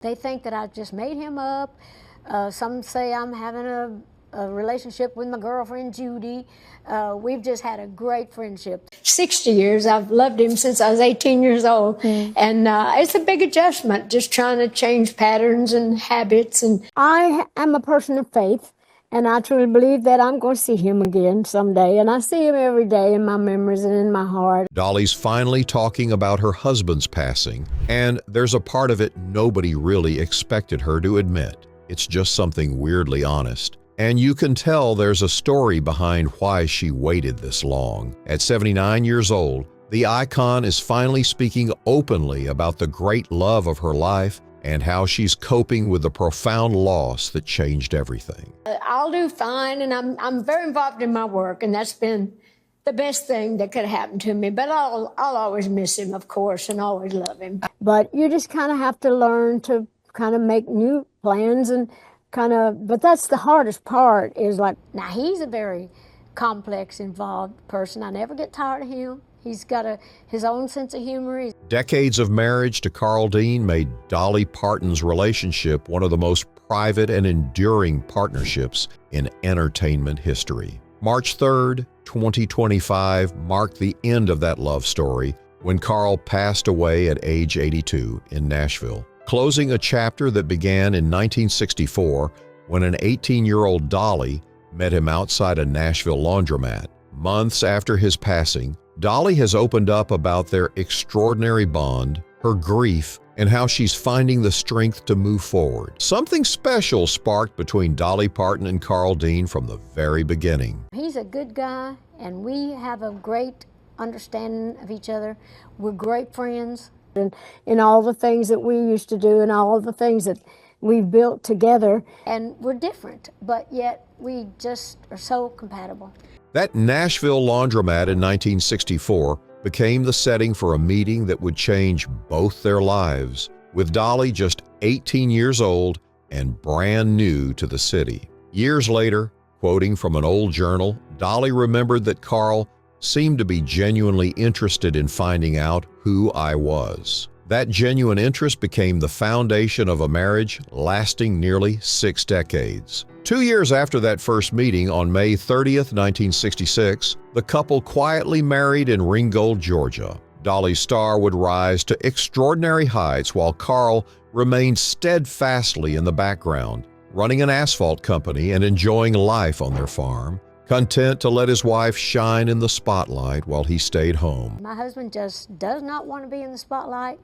They think that I just made him up. Some say I'm having a relationship with my girlfriend, Judy. We've just had a great friendship. 60 years. I've loved him since I was 18 years old. And it's a big adjustment, just trying to change patterns and habits. And I am a person of faith, and I truly believe that I'm going to see him again someday. And I see him every day in my memories and in my heart. Dolly's finally talking about her husband's passing, and there's a part of it nobody really expected her to admit. It's just something weirdly honest. And you can tell there's a story behind why she waited this long. At 79 years old, the icon is finally speaking openly about the great love of her life and how she's coping with the profound loss that changed everything. I'll do fine, and I'm very involved in my work, and that's been the best thing that could happen to me. But I'll always miss him, of course, and always love him. But you just kind of have to learn to kind of make new plans and but that's the hardest part, is like, now he's a very complex, involved person. I never get tired of him. He's got his own sense of humor. Decades of marriage to Carl Dean made Dolly Parton's relationship one of the most private and enduring partnerships in entertainment history. March 3rd, 2025 marked the end of that love story when Carl passed away at age 82 in Nashville, closing a chapter that began in 1964 when an 18-year-old Dolly met him outside a Nashville laundromat. Months after his passing, Dolly has opened up about their extraordinary bond, her grief, and how she's finding the strength to move forward. Something special sparked between Dolly Parton and Carl Dean from the very beginning. He's a good guy, and we have a great understanding of each other. We're great friends. And in all the things that we used to do and all of the things that we've built together. And we're different, but yet we just are so compatible. That Nashville laundromat in 1964 became the setting for a meeting that would change both their lives, with Dolly just 18 years old and brand new to the city. Years later, quoting from an old journal, Dolly remembered that Carl seemed to be genuinely interested in finding out who I was. That genuine interest became the foundation of a marriage lasting nearly 6 decades. 2 years after that first meeting, on May 30th, 1966, the couple quietly married in Ringgold, Georgia. Dolly's star would rise to extraordinary heights while Carl remained steadfastly in the background, running an asphalt company and enjoying life on their farm, content to let his wife shine in the spotlight while he stayed home. My husband just does not want to be in the spotlight,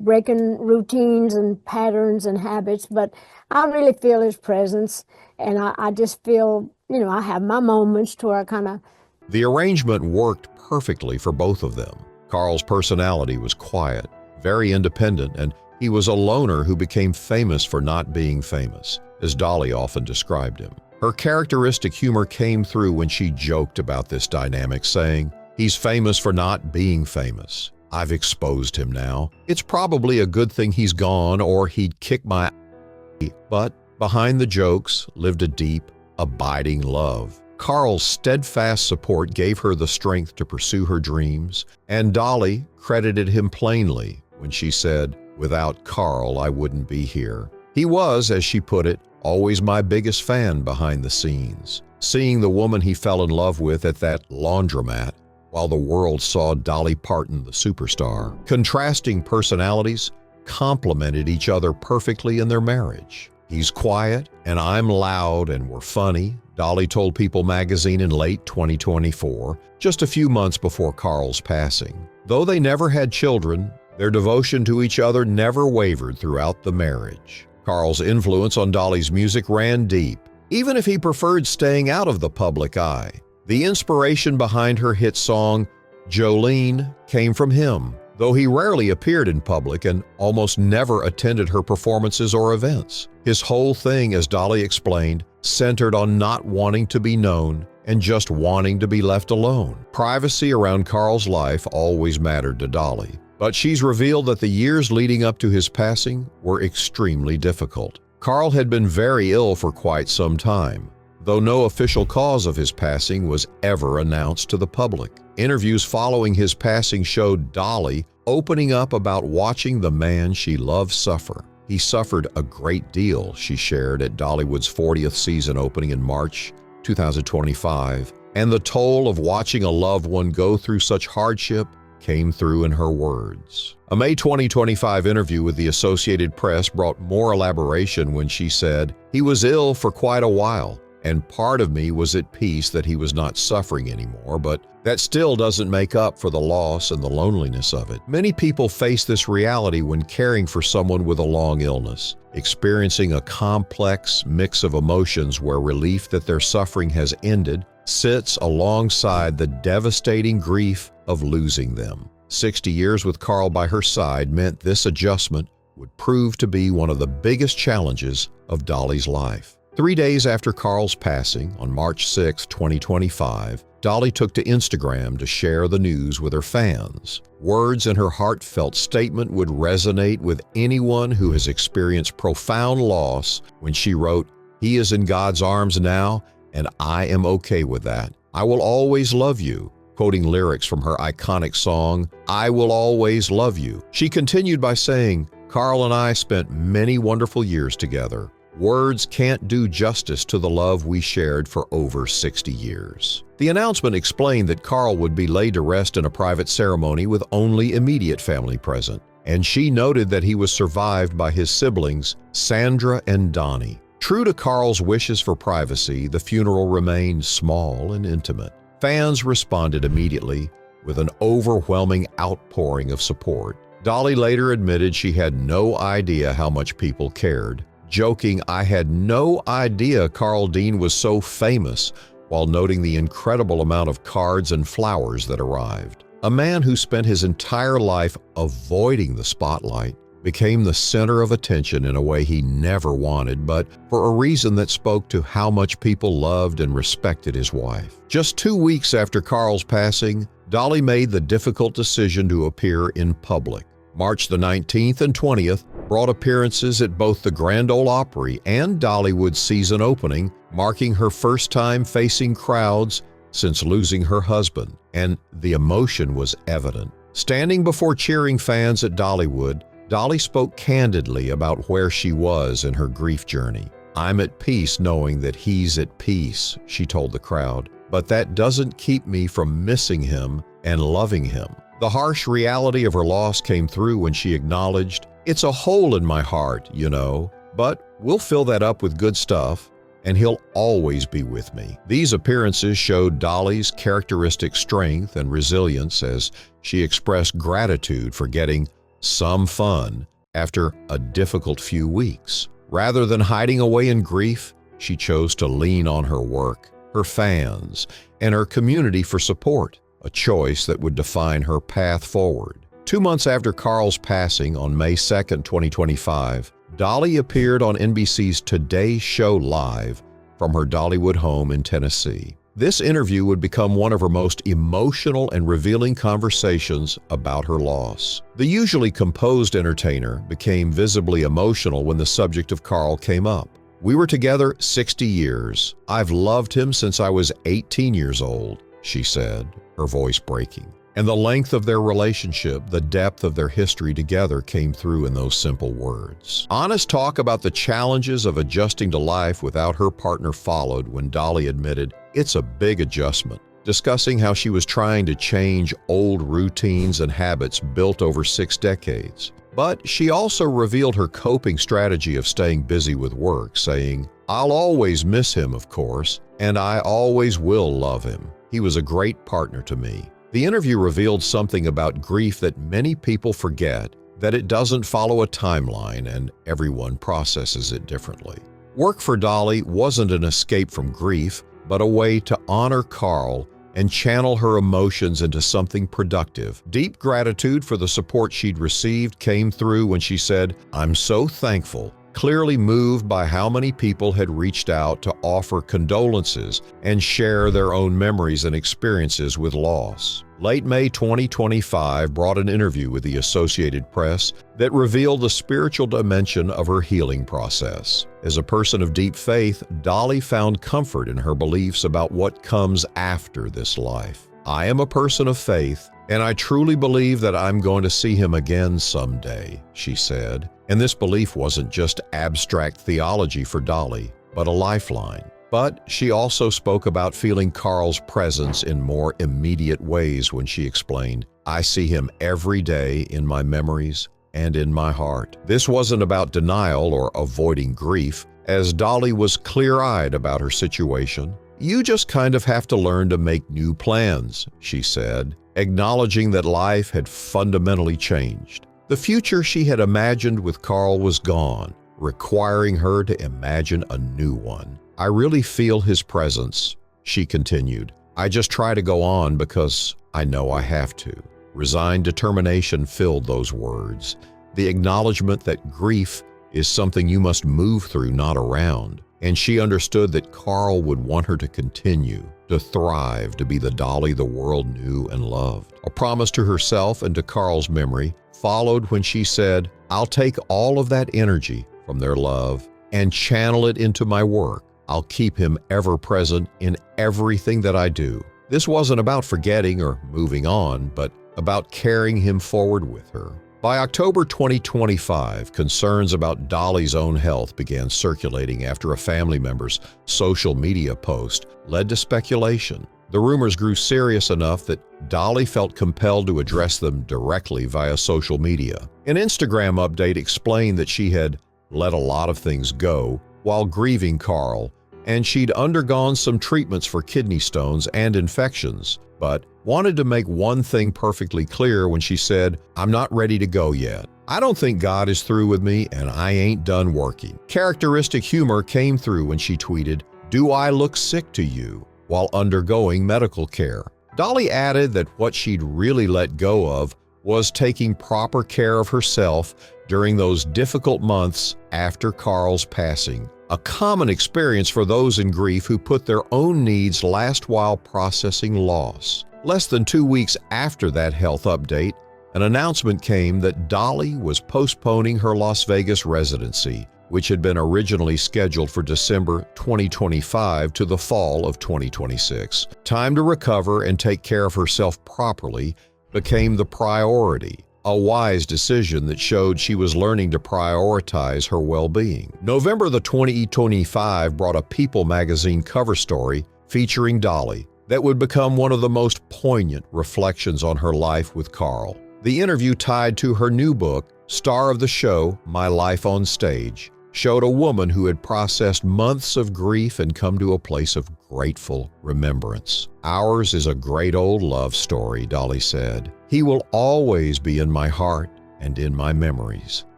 breaking routines and patterns and habits, but I really feel his presence, and I just feel, I have my moments to where The arrangement worked perfectly for both of them. Carl's personality was quiet, very independent, and he was a loner who became famous for not being famous, as Dolly often described him. Her characteristic humor came through when she joked about this dynamic, saying, "He's famous for not being famous. I've exposed him now. It's probably a good thing he's gone, or he'd kick my ass." But behind the jokes lived a deep, abiding love. Carl's steadfast support gave her the strength to pursue her dreams, and Dolly credited him plainly when she said, "Without Carl, I wouldn't be here." He was, as she put it, always my biggest fan behind the scenes. Seeing the woman he fell in love with at that laundromat, while the world saw Dolly Parton, the superstar. Contrasting personalities complemented each other perfectly in their marriage. He's quiet, and I'm loud, and we're funny, Dolly told People magazine in late 2024, just a few months before Carl's passing. Though they never had children, their devotion to each other never wavered throughout the marriage. Carl's influence on Dolly's music ran deep, even if he preferred staying out of the public eye. The inspiration behind her hit song, Jolene, came from him, though he rarely appeared in public and almost never attended her performances or events. His whole thing, as Dolly explained, centered on not wanting to be known and just wanting to be left alone. Privacy around Carl's life always mattered to Dolly, but she's revealed that the years leading up to his passing were extremely difficult. Carl had been very ill for quite some time, though no official cause of his passing was ever announced to the public. Interviews following his passing showed Dolly opening up about watching the man she loved suffer. He suffered a great deal, she shared at Dollywood's 40th season opening in March 2025, and the toll of watching a loved one go through such hardship came through in her words. A May 2025 interview with the Associated Press brought more elaboration when she said, "He was ill for quite a while, and part of me was at peace that he was not suffering anymore, but that still doesn't make up for the loss and the loneliness of it." Many people face this reality when caring for someone with a long illness, experiencing a complex mix of emotions where relief that their suffering has ended sits alongside the devastating grief of losing them. 60 years with Carl by her side meant this adjustment would prove to be one of the biggest challenges of Dolly's life. 3 days after Carl's passing, on March 6, 2025, Dolly took to Instagram to share the news with her fans. Words in her heartfelt statement would resonate with anyone who has experienced profound loss when she wrote, "He is in God's arms now, and I am okay with that. I will always love you," quoting lyrics from her iconic song, "I Will Always Love You." She continued by saying, "Carl and I spent many wonderful years together. Words can't do justice to the love we shared for over 60 years. The announcement explained that Carl would be laid to rest in a private ceremony with only immediate family present, and she noted that he was survived by his siblings, Sandra and Donnie. True to Carl's wishes for privacy, the funeral remained small and intimate. Fans responded immediately with an overwhelming outpouring of support. Dolly later admitted she had no idea how much people cared, joking, "I had no idea Carl Dean was so famous," while noting the incredible amount of cards and flowers that arrived. A man who spent his entire life avoiding the spotlight became the center of attention in a way he never wanted, but for a reason that spoke to how much people loved and respected his wife. Just 2 weeks after Carl's passing, Dolly made the difficult decision to appear in public. March the 19th and 20th brought appearances at both the Grand Ole Opry and Dollywood season opening, marking her first time facing crowds since losing her husband, and the emotion was evident. Standing before cheering fans at Dollywood, Dolly spoke candidly about where she was in her grief journey. "I'm at peace knowing that he's at peace," she told the crowd, "but that doesn't keep me from missing him and loving him." The harsh reality of her loss came through when she acknowledged, "It's a hole in my heart, you know, but we'll fill that up with good stuff, and he'll always be with me." These appearances showed Dolly's characteristic strength and resilience as she expressed gratitude for getting some fun after a difficult few weeks. Rather than hiding away in grief, she chose to lean on her work, her fans, and her community for support, a choice that would define her path forward. 2 months after Carl's passing on May 2, 2025, Dolly appeared on NBC's Today Show Live from her Dollywood home in Tennessee. This interview would become one of her most emotional and revealing conversations about her loss. The usually composed entertainer became visibly emotional when the subject of Carl came up. "We were together 60 years. I've loved him since I was 18 years old," she said, her voice breaking. And the length of their relationship, the depth of their history together came through in those simple words. Honest talk about the challenges of adjusting to life without her partner followed when Dolly admitted, "It's a big adjustment," discussing how she was trying to change old routines and habits built over 6 decades. But she also revealed her coping strategy of staying busy with work, saying, "I'll always miss him, of course, and I always will love him. He was a great partner to me." The interview revealed something about grief that many people forget, that it doesn't follow a timeline and everyone processes it differently. Work for Dolly wasn't an escape from grief, but a way to honor Carl and channel her emotions into something productive. Deep gratitude for the support she'd received came through when she said, "I'm so thankful," clearly moved by how many people had reached out to offer condolences and share their own memories and experiences with loss. Late May 2025 brought an interview with the Associated Press that revealed the spiritual dimension of her healing process. As a person of deep faith, Dolly found comfort in her beliefs about what comes after this life. "I am a person of faith, and I truly believe that I'm going to see him again someday," she said. And this belief wasn't just abstract theology for Dolly, but a lifeline. But she also spoke about feeling Carl's presence in more immediate ways when she explained, "I see him every day in my memories and in my heart." This wasn't about denial or avoiding grief, as Dolly was clear-eyed about her situation. "You just kind of have to learn to make new plans," she said, acknowledging that life had fundamentally changed. The future she had imagined with Carl was gone, requiring her to imagine a new one. "I really feel his presence," she continued. "I just try to go on because I know I have to." Resigned determination filled those words, the acknowledgement that grief is something you must move through, not around. And she understood that Carl would want her to continue, to thrive, to be the Dolly the world knew and loved. A promise to herself and to Carl's memory followed when she said, "I'll take all of that energy from their love and channel it into my work. I'll keep him ever present in everything that I do." This wasn't about forgetting or moving on, but about carrying him forward with her. By October 2025, concerns about Dolly's own health began circulating after a family member's social media post led to speculation. The rumors grew serious enough that Dolly felt compelled to address them directly via social media. An Instagram update explained that she had let a lot of things go while grieving Carl, and she'd undergone some treatments for kidney stones and infections, but wanted to make one thing perfectly clear when she said, "I'm not ready to go yet. I don't think God is through with me, and I ain't done working." Characteristic humor came through when she tweeted, "Do I look sick to you?" while undergoing medical care. Dolly added that what she'd really let go of was taking proper care of herself during those difficult months after Carl's passing, a common experience for those in grief who put their own needs last while processing loss. Less than 2 weeks after that health update, an announcement came that Dolly was postponing her Las Vegas residency, which had been originally scheduled for December 2025 to the fall of 2026. Time to recover and take care of herself properly became the priority, a wise decision that showed she was learning to prioritize her well-being. November the 2025 brought a People magazine cover story featuring Dolly that would become one of the most poignant reflections on her life with Carl. The interview tied to her new book, star of the show, My Life on Stage, showed a woman who had processed months of grief and come to a place of grateful remembrance. "Ours is a great old love story," Dolly said. "He will always be in my heart and in my memories."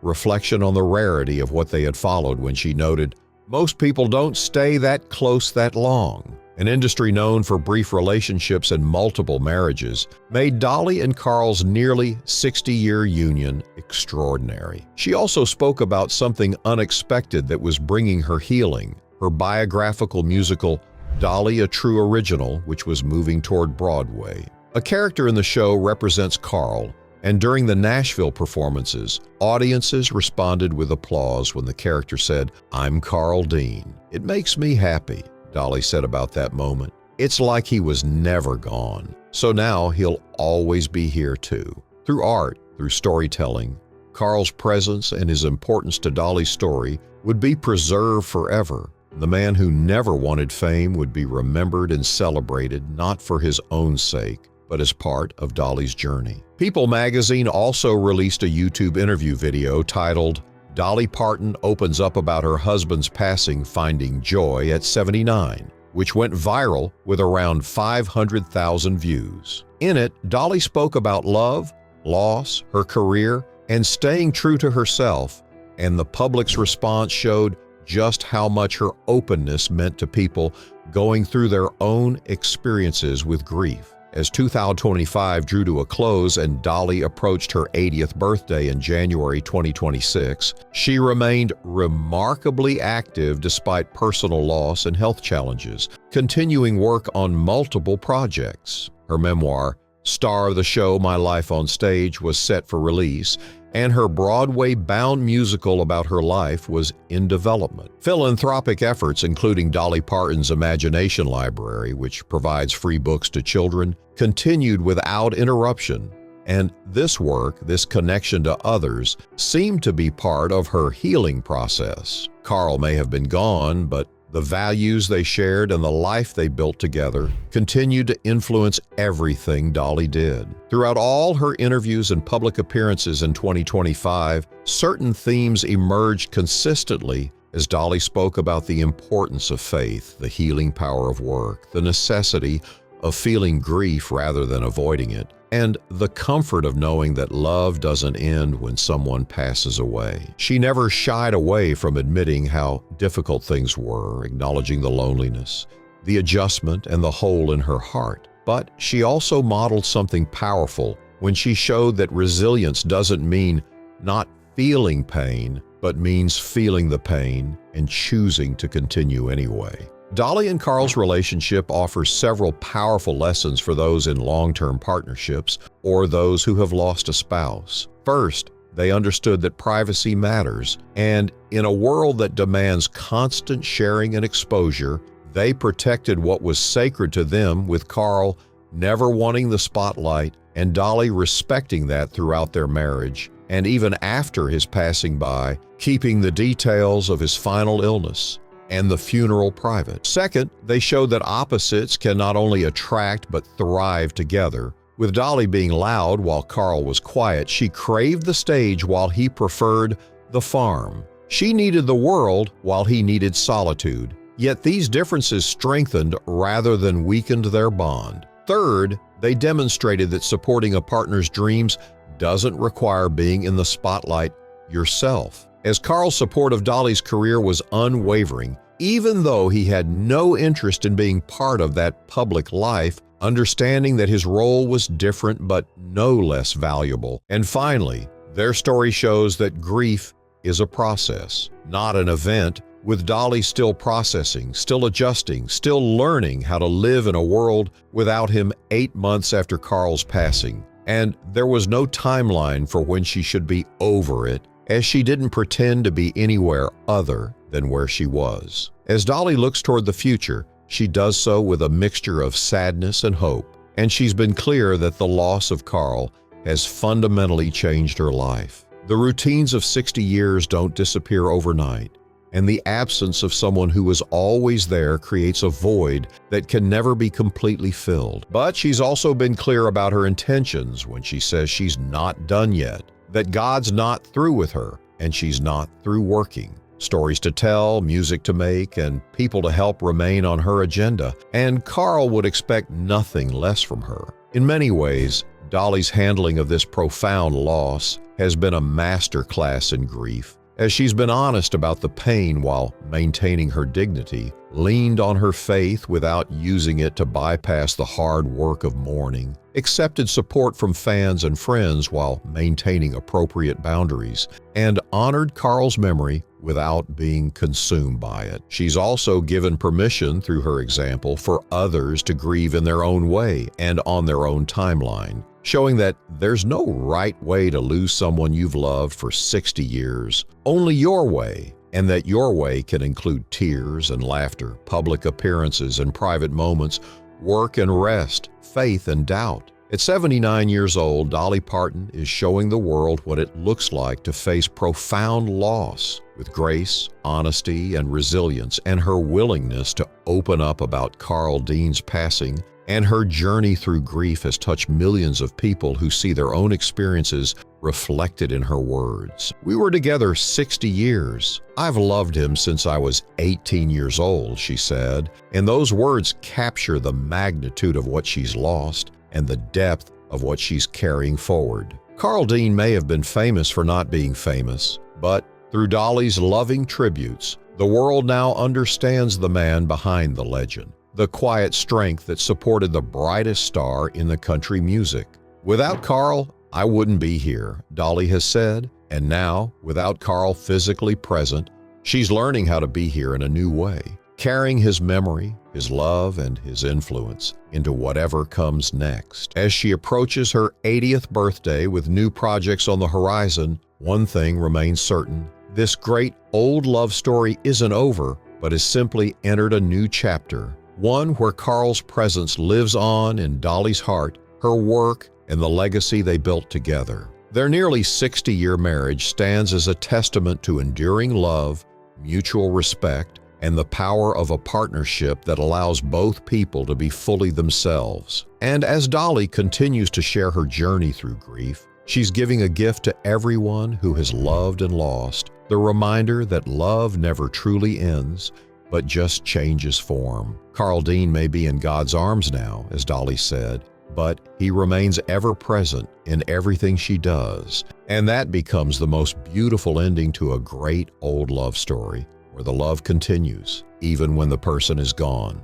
Reflection on the rarity of what they had followed when she noted, "Most people don't stay that close that long." An industry known for brief relationships and multiple marriages made Dolly and Carl's nearly 60-year union extraordinary. She also spoke about something unexpected that was bringing her healing, her biographical musical, Dolly, a True Original, which was moving toward Broadway. A character in the show represents Carl, and during the Nashville performances, audiences responded with applause when the character said, "I'm Carl Dean. It makes me happy," Dolly said about that moment. "It's like he was never gone. So now he'll always be here too." Through art, through storytelling, Carl's presence and his importance to Dolly's story would be preserved forever. The man who never wanted fame would be remembered and celebrated not for his own sake, but as part of Dolly's journey. People magazine also released a YouTube interview video titled, "Dolly Parton opens up about her husband's passing, finding joy at 79, which went viral with around 500,000 views. In it, Dolly spoke about love, loss, her career, and staying true to herself, and the public's response showed just how much her openness meant to people going through their own experiences with grief. As 2025 drew to a close and Dolly approached her 80th birthday in January 2026, she remained remarkably active despite personal loss and health challenges, continuing work on multiple projects. Her memoir, Star of the Show, My Life on Stage, was set for release, and her Broadway-bound musical about her life was in development. Philanthropic efforts, including Dolly Parton's Imagination Library, which provides free books to children, continued without interruption. And this work, this connection to others, seemed to be part of her healing process. Carl may have been gone, but the values they shared and the life they built together continued to influence everything Dolly did. Throughout all her interviews and public appearances in 2025, certain themes emerged consistently as Dolly spoke about the importance of faith, the healing power of work, the necessity of feeling grief rather than avoiding it, and the comfort of knowing that love doesn't end when someone passes away. She never shied away from admitting how difficult things were, acknowledging the loneliness, the adjustment, and the hole in her heart. But she also modeled something powerful when she showed that resilience doesn't mean not feeling pain, but means feeling the pain and choosing to continue anyway. Dolly and Carl's relationship offers several powerful lessons for those in long-term partnerships or those who have lost a spouse. First, they understood that privacy matters, and in a world that demands constant sharing and exposure, they protected what was sacred to them, with Carl never wanting the spotlight and Dolly respecting that throughout their marriage, and even after his passing by, keeping the details of his final illness and the funeral private. Second, they showed that opposites can not only attract but thrive together. With Dolly being loud while Carl was quiet, she craved the stage while he preferred the farm. She needed the world while he needed solitude. Yet these differences strengthened rather than weakened their bond. Third, they demonstrated that supporting a partner's dreams doesn't require being in the spotlight yourself. As Carl's support of Dolly's career was unwavering, even though he had no interest in being part of that public life, understanding that his role was different but no less valuable. And finally, their story shows that grief is a process, not an event, with Dolly still processing, still adjusting, still learning how to live in a world without him 8 months after Carl's passing. And there was no timeline for when she should be over it, as she didn't pretend to be anywhere other than where she was. As Dolly looks toward the future, she does so with a mixture of sadness and hope, and she's been clear that the loss of Carl has fundamentally changed her life. The routines of 60 years don't disappear overnight, and the absence of someone who was always there creates a void that can never be completely filled. But she's also been clear about her intentions when she says she's not done yet, that God's not through with her, and she's not through working. Stories to tell, music to make, and people to help remain on her agenda, and Carl would expect nothing less from her. In many ways, Dolly's handling of this profound loss has been a masterclass in grief, as she's been honest about the pain while maintaining her dignity, leaned on her faith without using it to bypass the hard work of mourning, accepted support from fans and friends while maintaining appropriate boundaries, and honored Carl's memory without being consumed by it. She's also given permission through her example for others to grieve in their own way and on their own timeline, showing that there's no right way to lose someone you've loved for 60 years, only your way, and that your way can include tears and laughter, public appearances and private moments, work and rest, faith and doubt. At 79 years old, Dolly Parton is showing the world what it looks like to face profound loss with grace, honesty, and resilience, and her willingness to open up about Carl Dean's passing, and her journey through grief has touched millions of people who see their own experiences reflected in her words. "We were together 60 years. I've loved him since I was 18 years old," she said, and those words capture the magnitude of what she's lost and the depth of what she's carrying forward. Carl Dean may have been famous for not being famous, but through Dolly's loving tributes, the world now understands the man behind the legend, the quiet strength that supported the brightest star in the country music. "Without Carl, I wouldn't be here," Dolly has said, and now, without Carl physically present, she's learning how to be here in a new way, carrying his memory, his love, and his influence into whatever comes next. As she approaches her 80th birthday with new projects on the horizon, one thing remains certain: this great old love story isn't over, but has simply entered a new chapter, one where Carl's presence lives on in Dolly's heart, her work, and the legacy they built together. Their nearly 60-year marriage stands as a testament to enduring love, mutual respect, and the power of a partnership that allows both people to be fully themselves. And as Dolly continues to share her journey through grief, she's giving a gift to everyone who has loved and lost, the reminder that love never truly ends, but just changes form. Carl Dean may be in God's arms now, as Dolly said, but he remains ever present in everything she does. And that becomes the most beautiful ending to a great old love story, where the love continues, even when the person is gone.